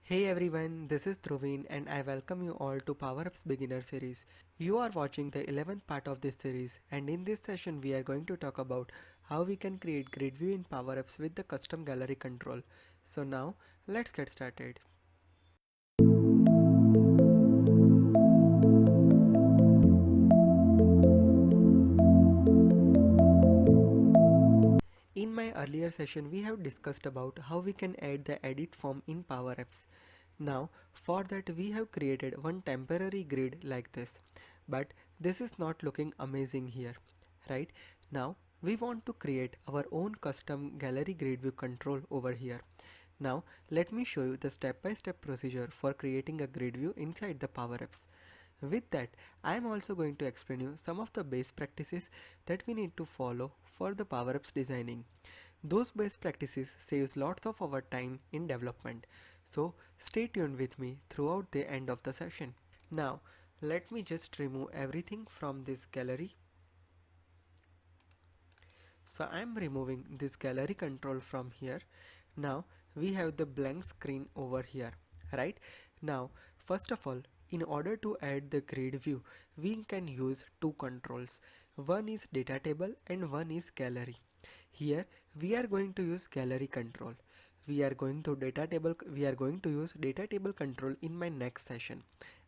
Hey everyone, this is Dhruvin and I welcome you all to Power Ups Beginner series. You are watching the 11th part of this series, and in this session we are going to talk about how we can create grid view in Power Ups with the custom gallery control. So now let's get started. In my earlier session we have discussed about how we can add the edit form in Power Apps. Now for that we have created one temporary grid like this, but this is not looking amazing here, right? Now we want to create our own custom gallery grid view control over here. Now let me show you the step-by-step procedure for creating a grid view inside the Power Apps. With that, I am also going to explain you some of the best practices that we need to follow for the Power Apps designing. Those best practices saves lots of our time in development. So stay tuned with me throughout the end of the session. Now let me just remove everything from this gallery. So I am removing this gallery control from here. Now we have the blank screen over here, right? Now first of all, in order to add the grid view, we can use two controls. One is data table and one is gallery. Here we are going to use gallery control. We are going to use data table control in my next session,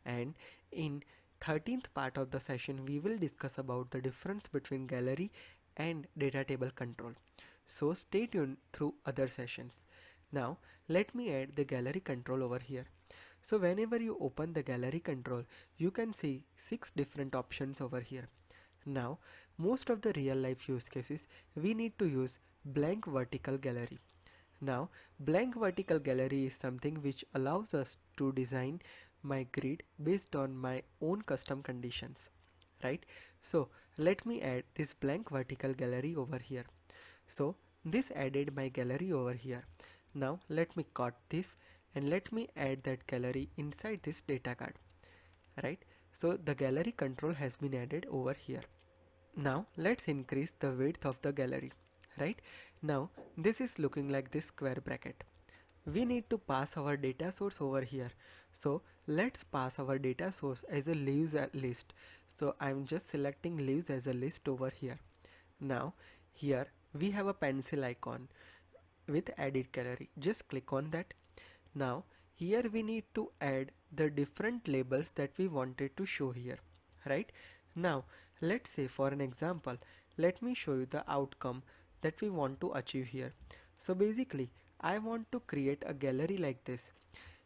and in 13th part of the session we will discuss about the difference between gallery and data table control. So stay tuned through other sessions. Now let me add the gallery control over here. So whenever you open the gallery control, you can see 6 different options over here. Now most of the real life use cases we need to use blank vertical gallery. Now blank vertical gallery is something which allows us to design my grid based on my own custom conditions, right? So let me add this blank vertical gallery over here. So this added my gallery over here. Now let me cut this and let me add that gallery inside this data card, right? So the gallery control has been added over here. Now let's increase the width of the gallery, right? Now this is looking like this square bracket. We need to pass our data source over here. So let's pass our data source as a leaves list. So I'm just selecting leaves as a list over here. Now here we have a pencil icon with edit gallery. Just click on that. Now here we need to add the different labels that we wanted to show here, right? Now let's say for an example, let me show you the outcome that we want to achieve here. So basically I want to create a gallery like this: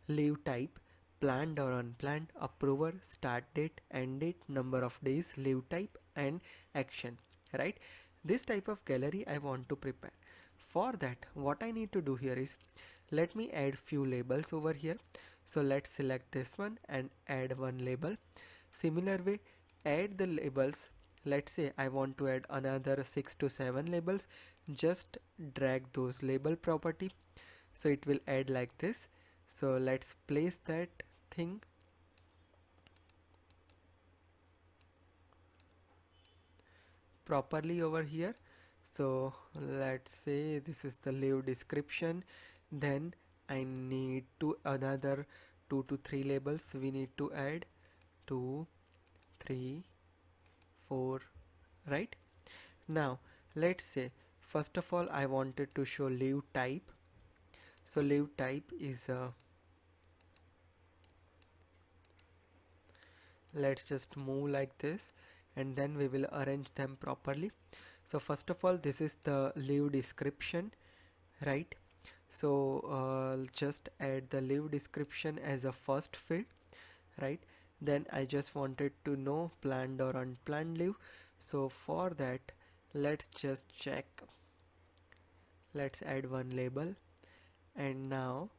leave type, planned or unplanned, approver, start date, end date, number of days, leave type, and action, right? This type of gallery I want to prepare. For that, what I need to do here is, let me add few labels over here. So let's select this one and add one label. Similar way, add the labels. Let's say I want to add another 6 to 7 labels. Just drag those label property, so it will add like this. So let's place that thing. Properly over here. So let's say this is the leave description. Then I need to another 2 to 3 labels we need to add. 2, 3, 4, right? Now let's say first of all I wanted to show leave type. So leave type is let's just move like this, and then we will arrange them properly. So first of all, this is the leave description, right? So just add the leave description as a first field, right? Then I just wanted to know planned or unplanned leave. So for that, let's just check. Let's add one label, and now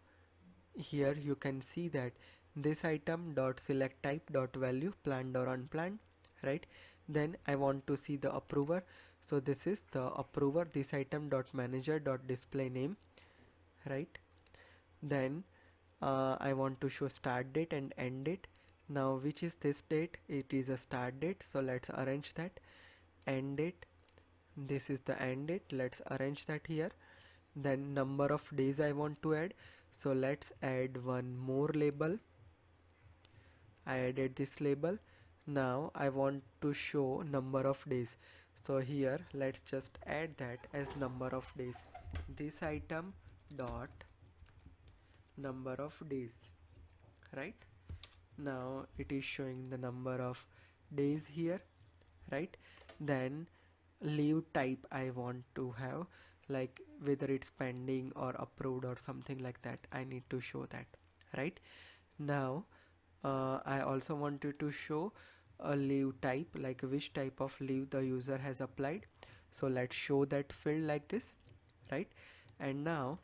here you can see that this item dot select type dot value planned or unplanned, right? Then I want to see the approver. So this is the approver, this item dot manager dot display name, right? Then I want to show start date and end date. Now which is this date? It is a start date, so let's arrange that. End date, this is the end date, let's arrange that here. Then number of days I want to add. So let's add one more label. I added this label. Now I want to show number of days. So here let's just add that as number of days. This item dot number of days, right? Now it is showing the number of days here, right? Then leave type I want to have, like whether it's pending or approved or something like that. I need to show that, right? Now I also wanted to show a leave type, like which type of leave the user has applied. So let's show that field like this, right? And now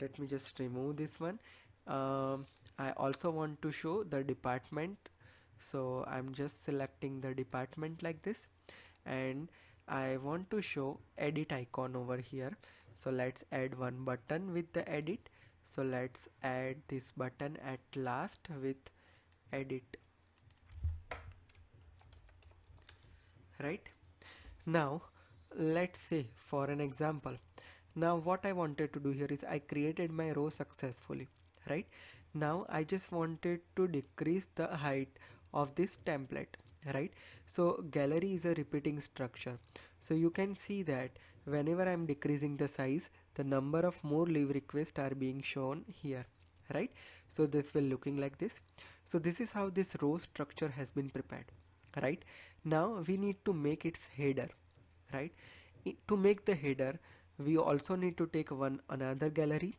let me just remove this one. I also want to show the department, so I'm just selecting the department like this, and I want to show edit icon over here. So let's add one button with the edit. So let's add this button at last with edit, right? Now let's say for an example, now what I wanted to do here is I created my row successfully, right? Now I just wanted to decrease the height of this template, right? So gallery is a repeating structure, so you can see that whenever I'm decreasing the size, the number of more leave requests are being shown here, right? So this will looking like this. So this is how this row structure has been prepared, right? Now we need to make its header, right? To make the header, we also need to take one another gallery,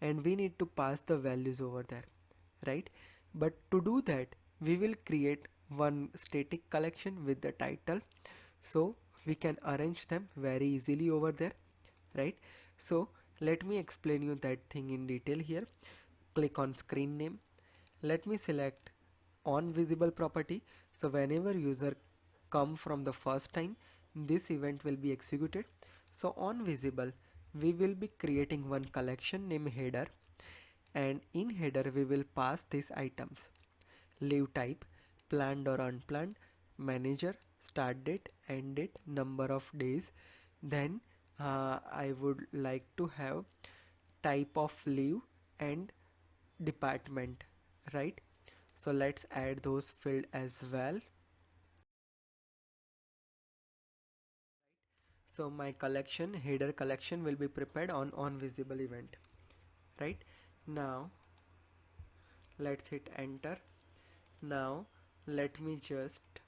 and we need to pass the values over there, right? But to do that, we will create one static collection with the title, so we can arrange them very easily over there, right? So let me explain you that thing in detail here. Click on screen name. Let me select on visible property, so whenever user come from the first time, this event will be executed. So on visible, we will be creating one collection named header, and in header we will pass these items: leave type, planned or unplanned, manager, start date, end date, number of days. Then I would like to have type of leave and department, right? So let's add those field as well. So my collection, header collection, will be prepared on visible event, right? Now let's hit enter. Now let me just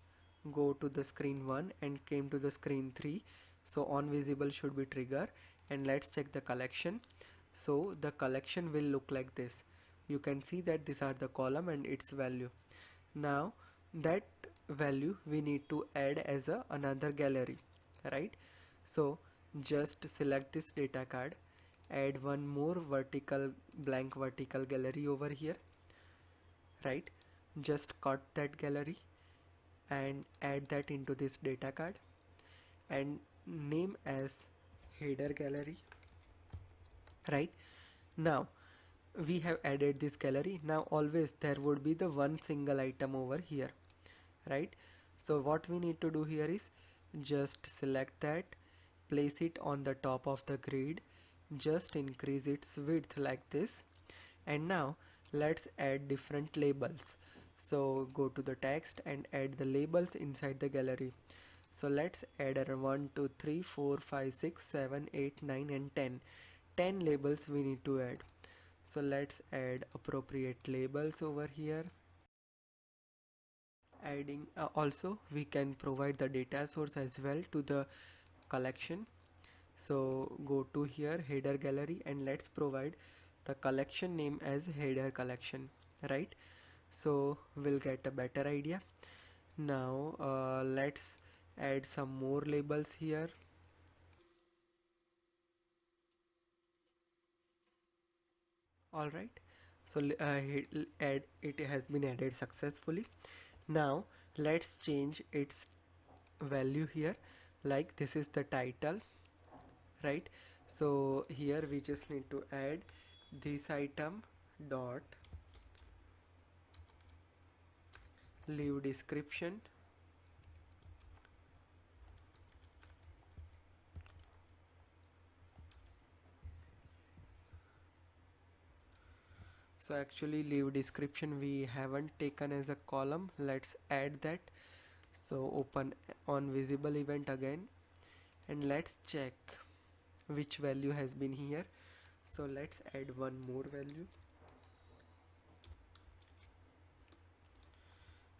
go to the screen 1 and came to the screen 3. So on visible should be trigger, and let's check the collection. So the collection will look like this. You can see that these are the column and its value. Now that value we need to add as another gallery, right? So just select this data card, add one more vertical blank vertical gallery over here, right? Just cut that gallery and add that into this data card and name as header gallery, right? Now we have added this gallery. Now always there would be the one single item over here, right? So what we need to do here is just select that, place it on the top of the grid, just increase its width like this, and now let's add different labels. So go to the text and add the labels inside the gallery. So let's add around 1 2 3 4 5 6 7 8 9 and 10. 10 labels we need to add. So let's add appropriate labels over here. Adding also we can provide the data source as well to the collection. So go to here header gallery and let's provide the collection name as header collection, right? So we'll get a better idea. Now let's add some more labels here. Alright, so it has been added successfully. Now let's change its value here, like this is the title, right? So here we just need to add this item dot leave description, So actually leave description we haven't taken as a column. Let's add that. So open on visible event again, and let's check which value has been here. So let's add one more value.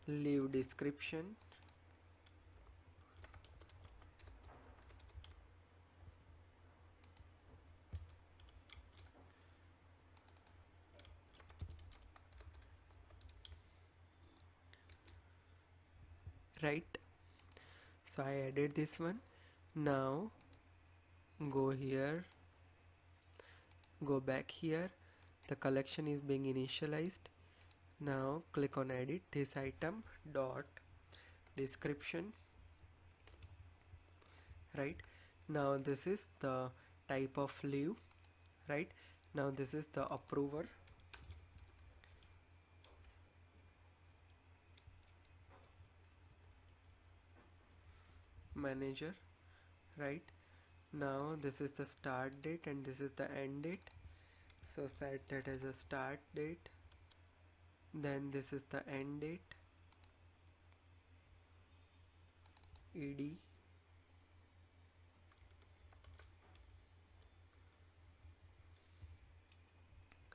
Leave description. Right. So I added this one. Now go here, go back here. The collection is being initialized. Now click on edit this item dot description. Right. Now this is the type of leave. Right. Now this is the approver. Manager. Right. Now this is the start date and this is the end date. So set that as a start date. Then this is the end date. ED.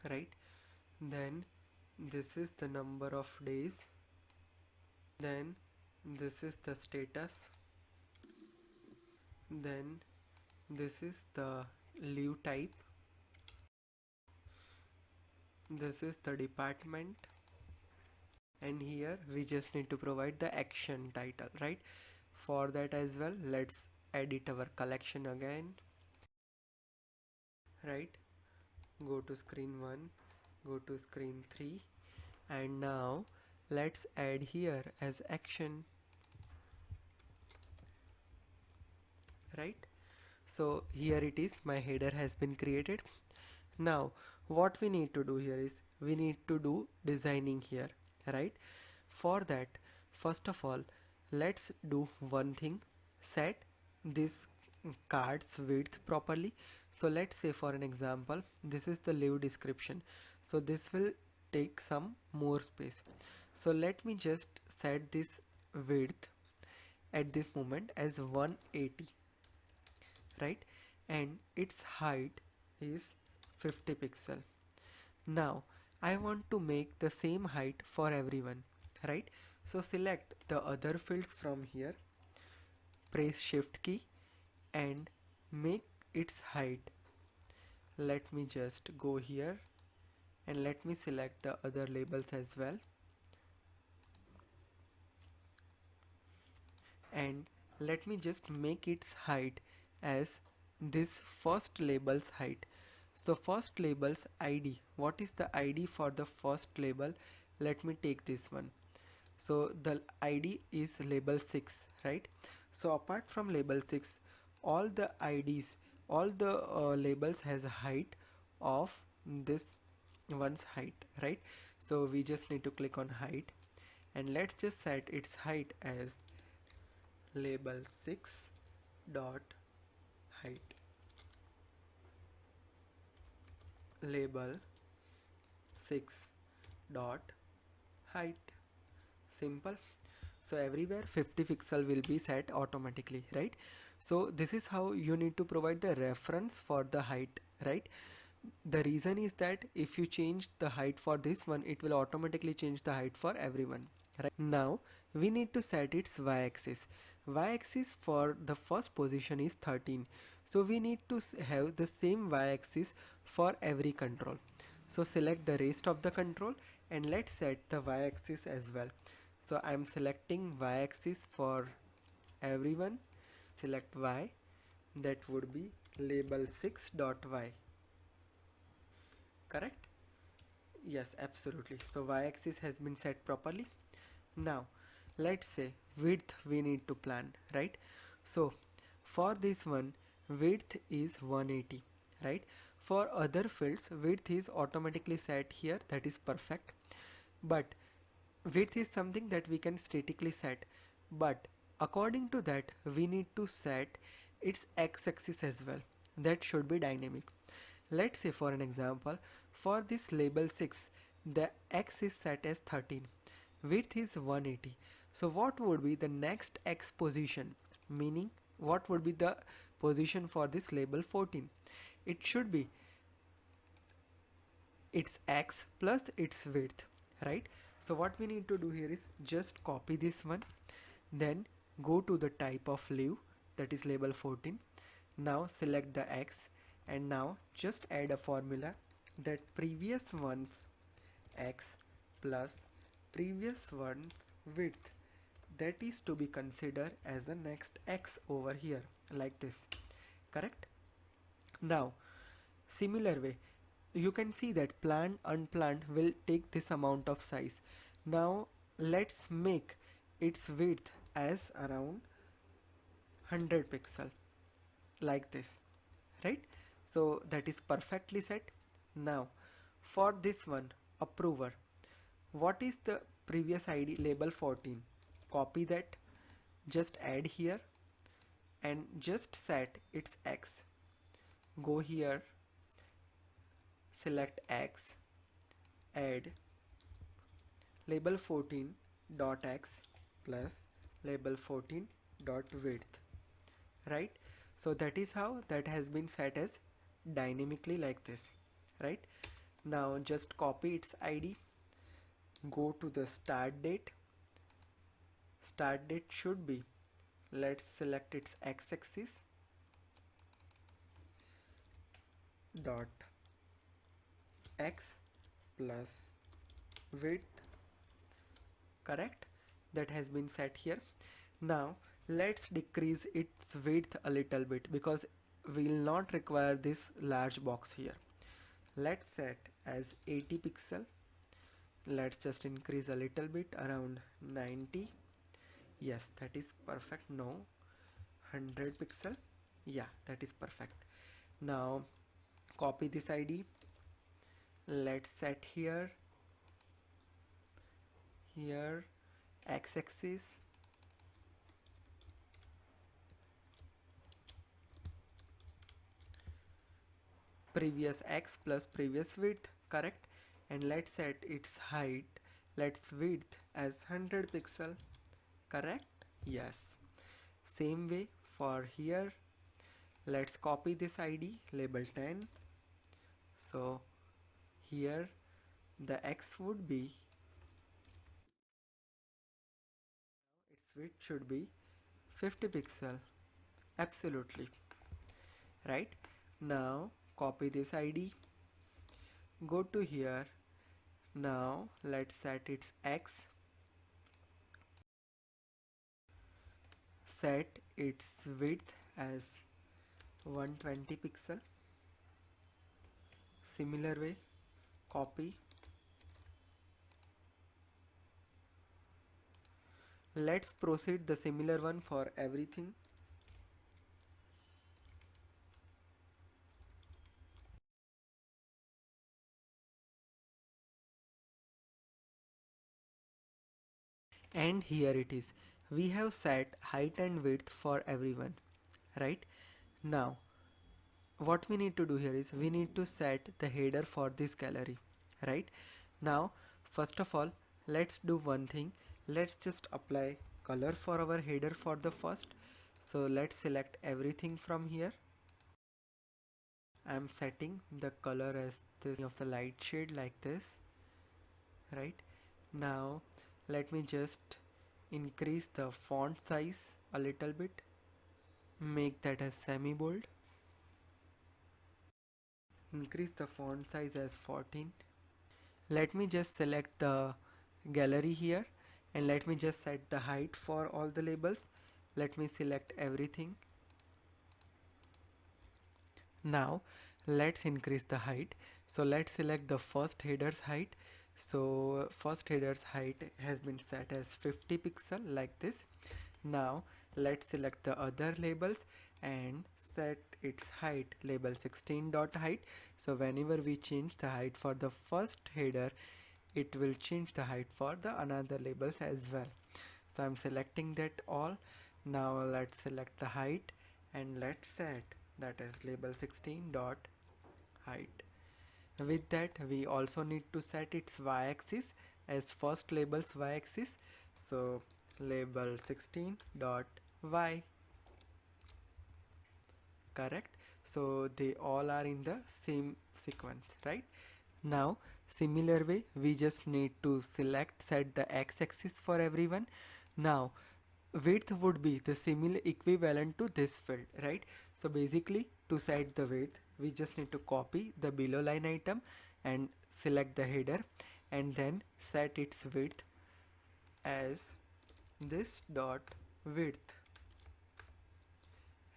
Right. Then this is the number of days. Then this is the status. Then this is the leave type. This is the department, and here we just need to provide the action title. Right. For that as well, let's edit our collection again. Right. Go to screen 1, go to screen 3, and now let's add here as action. Right. So here it is, my header has been created. Now what we need to do here is we need to do designing here. Right. For that, first of all, let's do one thing. Set this card's width properly. So let's say for an example, this is the leave description, so this will take some more space. So let me just set this width at this moment as 180. Right. And its height is 50 pixel. Now I want to make the same height for everyone. Right. So select the other fields from here, press shift key and make its height. Let me just go here and let me select the other labels as well, and let me just make its height as this first label's height. So first label's ID, what is the ID for the first label? Let me take this one. So the ID is label 6. Right. So apart from label 6, all the IDs, all the labels has a height of this one's height. Right. So we just need to click on height, and let's just set its height as label 6 dot height. Label 6 dot height. Simple. So everywhere 50 pixel will be set automatically. Right. So this is how you need to provide the reference for the height. Right. The reason is that if you change the height for this one, it will automatically change the height for everyone. Right. Now we need to set its y-axis. Y-axis for the first position is 13. So we need to have the same y-axis for every control. So select the rest of the control and let's set the y-axis as well. So I'm selecting y-axis for everyone. Select y, that would be label 6.y. Correct? Yes, absolutely. So y-axis has been set properly. Now let's say width we need to plan. Right. So for this one, width is 180. Right. For other fields, width is automatically set here, that is perfect. But width is something that we can statically set, but according to that we need to set its x-axis as well. That should be dynamic. Let's say for an example, for this label 6, the x is set as 13, width is 180. So what would be the next x position, meaning what would be the position for this label 14? It should be its x plus its width, right? So what we need to do here is just copy this one, then go to the type of leave, that is label 14. Now select the x and now just add a formula that previous one's x plus previous one's width, that is to be considered as the next x over here, like this, correct? Now similar way, you can see that planned unplanned will take this amount of size. Now let's make its width as around 100 pixel, like this, right? So that is perfectly set. Now for this one, approver, what is the previous id? Label 14. Copy that, just add here and just set its x. Go here, select x, add label 14 dot x plus label 14 dot width, right? So that is how that has been set as dynamically, like this, right? Now just copy its id, go to the start date. Start date should be, let's select its x-axis, dot x plus width, correct? That has been set here. Now let's decrease its width a little bit because we will not require this large box here. Let's set as 80 pixel. Let's just increase a little bit, around 90. Yes, that is perfect. No, 100 pixel. Yeah, that is perfect. Now copy this id, let's set here x-axis, previous x plus previous width, correct? And let's set its height, let's width as 100 pixel, correct? Yes. Same way for here, let's copy this id, label 10. So here the x would be, its width should be 50 pixel, absolutely, right? Now copy this id, go to here. Now let's set its x, set its width as 120 pixel. Similar way, copy. Let's proceed the similar one for everything. And here it is, we have set height and width for everyone, right? Now what we need to do here is we need to set the header for this gallery, right? Now first of all, let's do one thing, let's just apply color for our header for the first. So let's select everything from here. I'm setting the color as this of the light shade, like this, right? Now let me just increase the font size a little bit, make that as semi bold, increase the font size as 14. Let me just select the gallery here and let me just set the height for all the labels. Let me select everything. Now let's increase the height. So let's select the first header's height. So first header's height has been set as 50 pixel, like this. Now let's select the other labels and set its height, label 16 dot height. So whenever we change the height for the first header, it will change the height for the another labels as well. So I'm selecting that all. Now let's select the height and let's set that as label 16 dot height, With that, we also need to set its y-axis as first label's y-axis. So label 16 dot y, correct? So they all are in the same sequence, right? Now similar way, we just need to set the x-axis for everyone. Now width would be the similar equivalent to this field, right? So basically, to set the width, we just need to copy the below line item and select the header, and then set its width as this dot width,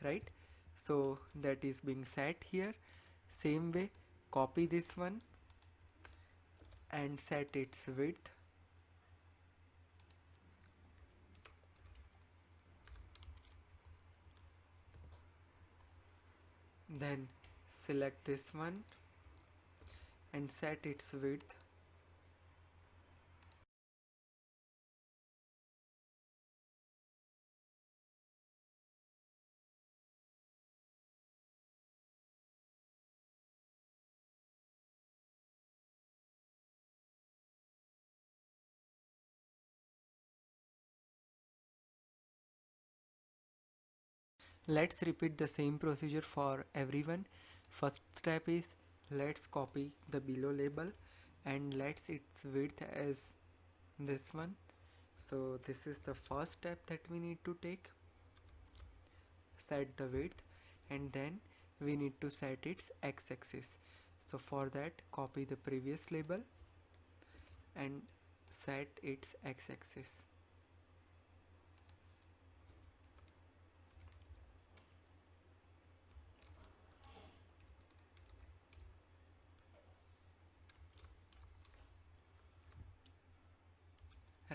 right? So that is being set here. Same way, copy this one and set its width, then select this one and set its width. Let's repeat the same procedure for everyone. First step is, let's copy the below label and let's its width as this one. So this is the first step that we need to take. Set the width, and then we need to set its x-axis. So for that, copy the previous label and set its x-axis.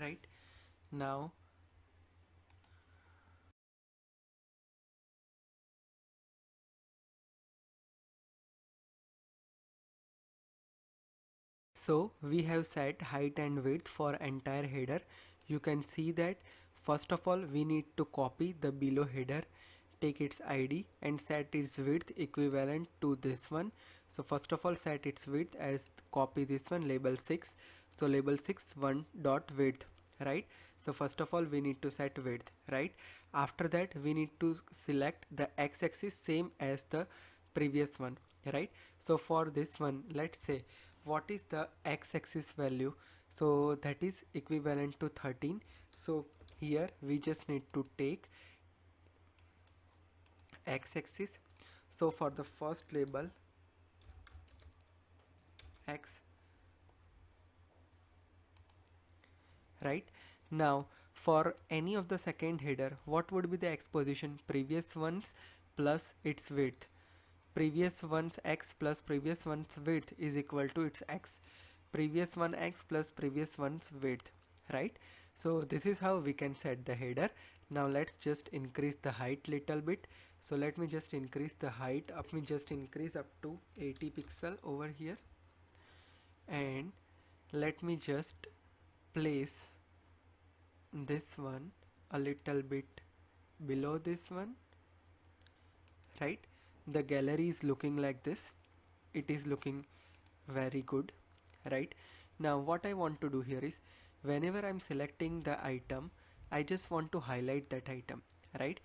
Right now, so we have set height and width for entire header. You can see that first of all we need to copy the below header, take its ID and set its width equivalent to this one. So first of all set its width as, copy this one, label 6. So label 6 1 dot width, right? So first of all we need to set width, right? After that we need to select the x-axis same as the previous one, right? So for this one, let's say what is the x-axis value, so that is equivalent to 13. So here we just need to take x-axis. So for the first label x, right? Now for any of the second header, what would be the x position? Previous one's plus its width. Previous one's x plus previous one's width is equal to its x. Previous one x plus previous one's width, right? So this is how we can set the header. Now let's just increase the height little bit. So let me just increase the height up, me just increase up to 80 pixel over here, and let me just place this one a little bit below this one, right? The gallery is looking like this. It is looking very good, right? Now what I want to do here is, whenever I'm selecting the item, I just want to highlight that item, right?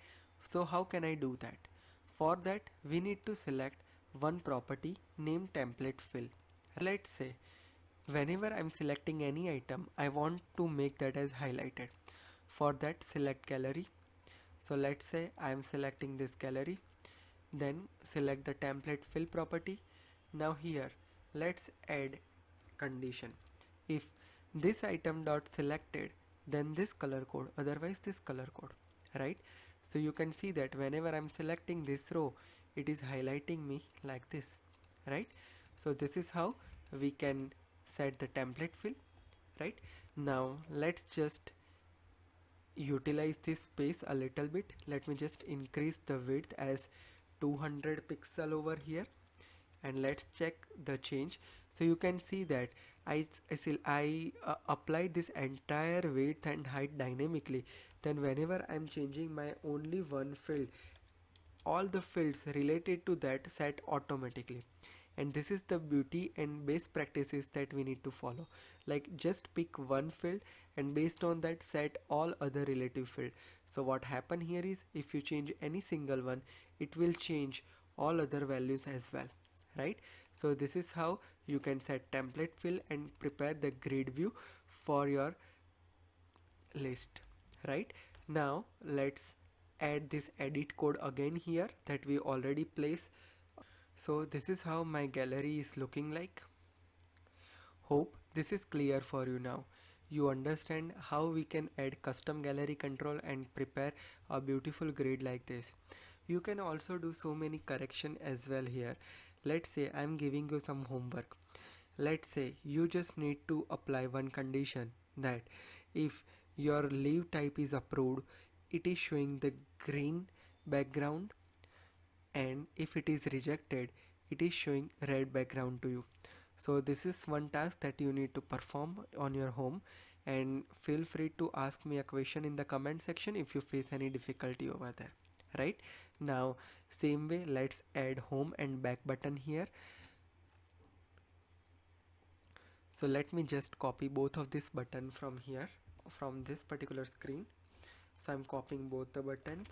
So how can I do that? For that we need to select one property named template fill. Let's say whenever I'm selecting any item, I want to make that as highlighted. For that, select gallery. So let's say I'm selecting this gallery, then select the template fill property. Now here let's add condition. If this item dot selected, then this color code, otherwise this color code, right? So you can see that whenever I'm selecting this row, it is highlighting me like this, right? So this is how we can set the template fill, right? Now let's just utilize this space a little bit. Let me just increase the width as 200 pixel over here, and let's check the change. So you can see that I applied this entire width and height dynamically. Then whenever I'm changing my only one field, all the fields related to that set automatically. and this is the beauty and best practices that we need to follow. Like just pick one field and based on that set all other relative field. So what happen here is if you change any single one, it will change all other values as well, right? So this is how you can set template fill and prepare the grid view for your list, right? Now let's add this edit code again here that we already placed. So this is how my gallery is looking like. Hope this is clear for you now. You understand how we can add custom gallery control and prepare a beautiful grid like this. You can also do so many correction as well here. Let's say I'm giving you some homework. Let's say you just need to apply one condition, that if your leave type is approved, it is showing the green background, and if it is rejected, it is showing red background to you. So this is one task that you need to perform on your home, and feel free to ask me a question in the comment section if you face any difficulty over there, right? Now same way, let's add home and back button here. So let me just copy both of this button from here, from this particular screen. So I'm copying both the buttons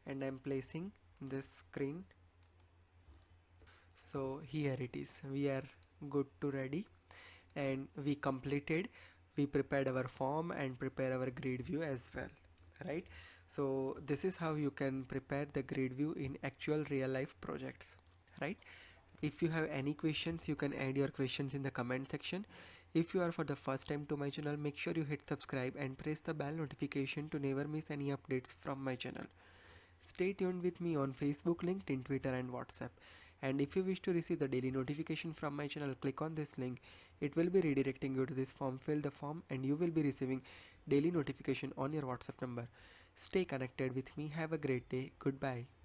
and I'm placing this screen. So here it is, we are good to ready, and we completed, we prepared our form and prepare our grid view as well, right? So this is how you can prepare the grid view in actual real life projects, right? If you have any questions, you can add your questions in the comment section. If you are for the first time to my channel, make sure you hit subscribe and press the bell notification to never miss any updates from my channel. Stay tuned with me on Facebook, LinkedIn, Twitter and WhatsApp. And if you wish to receive the daily notification from my channel, click on this link. It will be redirecting you to this form. Fill the form and you will be receiving daily notification on your WhatsApp number. Stay connected with me. Have a great day. Goodbye.